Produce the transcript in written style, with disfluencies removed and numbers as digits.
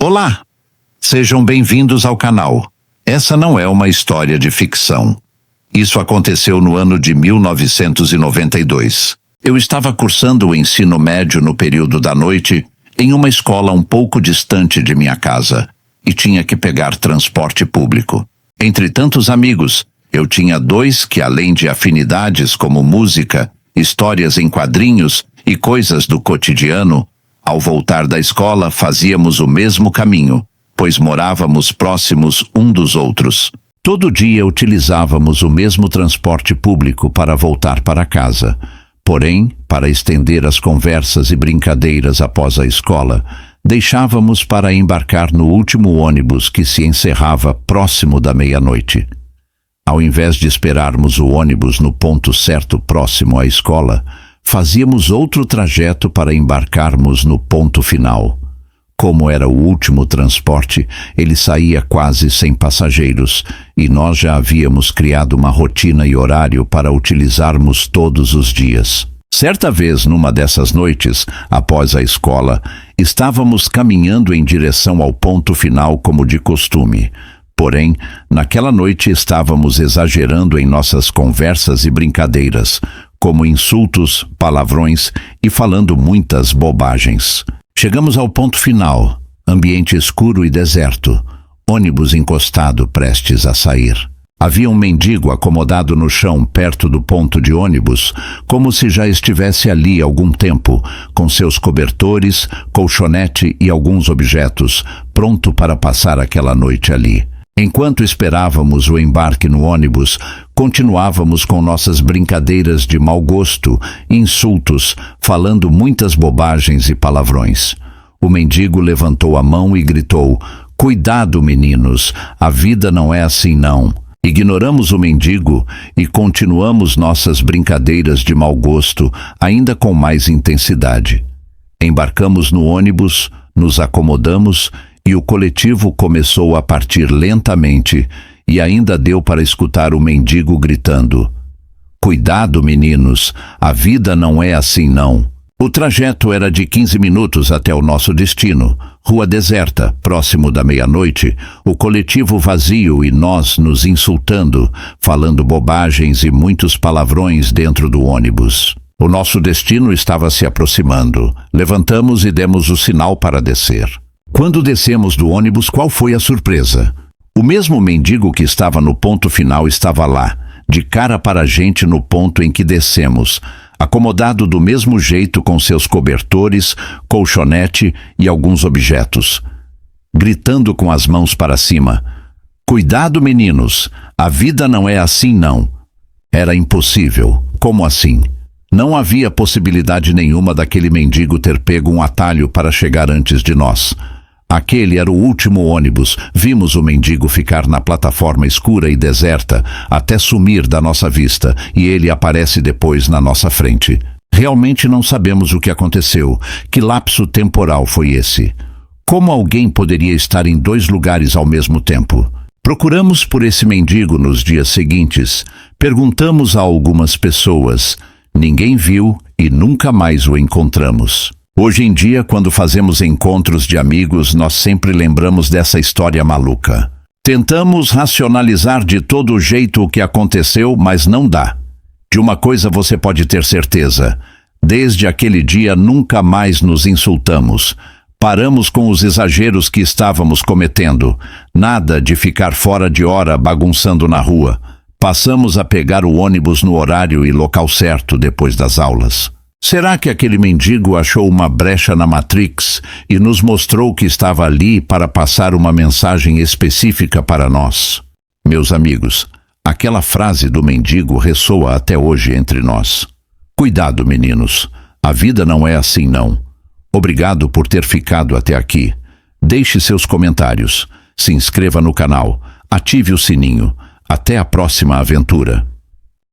Olá! Sejam bem-vindos ao canal. Essa não é uma história de ficção. Isso aconteceu no ano de 1992. Eu estava cursando o ensino médio no período da noite em uma escola um pouco distante de minha casa e tinha que pegar transporte público. Entre tantos amigos, eu tinha dois que, além de afinidades como música, histórias em quadrinhos e coisas do cotidiano, ao voltar da escola fazíamos o mesmo caminho, pois morávamos próximos um dos outros. Todo dia utilizávamos o mesmo transporte público para voltar para casa. Porém, para estender as conversas e brincadeiras após a escola, deixávamos para embarcar no último ônibus que se encerrava próximo da meia-noite. Ao invés de esperarmos o ônibus no ponto certo próximo à escola, fazíamos outro trajeto para embarcarmos no ponto final. Como era o último transporte, ele saía quase sem passageiros, e nós já havíamos criado uma rotina e horário para utilizarmos todos os dias. Certa vez, numa dessas noites, após a escola, estávamos caminhando em direção ao ponto final como de costume. Porém, naquela noite estávamos exagerando em nossas conversas e brincadeiras, como insultos, palavrões e falando muitas bobagens. Chegamos ao ponto final, ambiente escuro e deserto, ônibus encostado prestes a sair. Havia um mendigo acomodado no chão perto do ponto de ônibus, como se já estivesse ali há algum tempo, com seus cobertores, colchonete e alguns objetos, pronto para passar aquela noite ali. Enquanto esperávamos o embarque no ônibus, continuávamos com nossas brincadeiras de mau gosto, insultos, falando muitas bobagens e palavrões. O mendigo levantou a mão e gritou: "Cuidado, meninos, a vida não é assim não." Ignoramos o mendigo e continuamos nossas brincadeiras de mau gosto, ainda com mais intensidade. Embarcamos no ônibus, nos acomodamos e o coletivo começou a partir lentamente, e ainda deu para escutar o mendigo gritando: "Cuidado, meninos, a vida não é assim não." O trajeto era de 15 minutos até o nosso destino, rua deserta, próximo da meia-noite, o coletivo vazio e nós nos insultando, falando bobagens e muitos palavrões dentro do ônibus. O nosso destino estava se aproximando. Levantamos e demos o sinal para descer. Quando descemos do ônibus, qual foi a surpresa? O mesmo mendigo que estava no ponto final estava lá, de cara para a gente no ponto em que descemos, acomodado do mesmo jeito com seus cobertores, colchonete e alguns objetos, gritando com as mãos para cima: "Cuidado, meninos, a vida não é assim não." Era impossível. Como assim? Não havia possibilidade nenhuma daquele mendigo ter pego um atalho para chegar antes de nós. Aquele era o último ônibus. Vimos o mendigo ficar na plataforma escura e deserta, até sumir da nossa vista, e ele aparece depois na nossa frente. Realmente não sabemos o que aconteceu. Que lapso temporal foi esse? Como alguém poderia estar em dois lugares ao mesmo tempo? Procuramos por esse mendigo nos dias seguintes. Perguntamos a algumas pessoas. Ninguém viu e nunca mais o encontramos. Hoje em dia, quando fazemos encontros de amigos, nós sempre lembramos dessa história maluca. Tentamos racionalizar de todo jeito o que aconteceu, mas não dá. De uma coisa você pode ter certeza: desde aquele dia nunca mais nos insultamos. Paramos com os exageros que estávamos cometendo. Nada de ficar fora de hora bagunçando na rua. Passamos a pegar o ônibus no horário e local certo depois das aulas. Será que aquele mendigo achou uma brecha na Matrix e nos mostrou que estava ali para passar uma mensagem específica para nós? Meus amigos, aquela frase do mendigo ressoa até hoje entre nós. Cuidado, meninos, a vida não é assim não. Obrigado por ter ficado até aqui. Deixe seus comentários, se inscreva no canal, ative o sininho. Até a próxima aventura.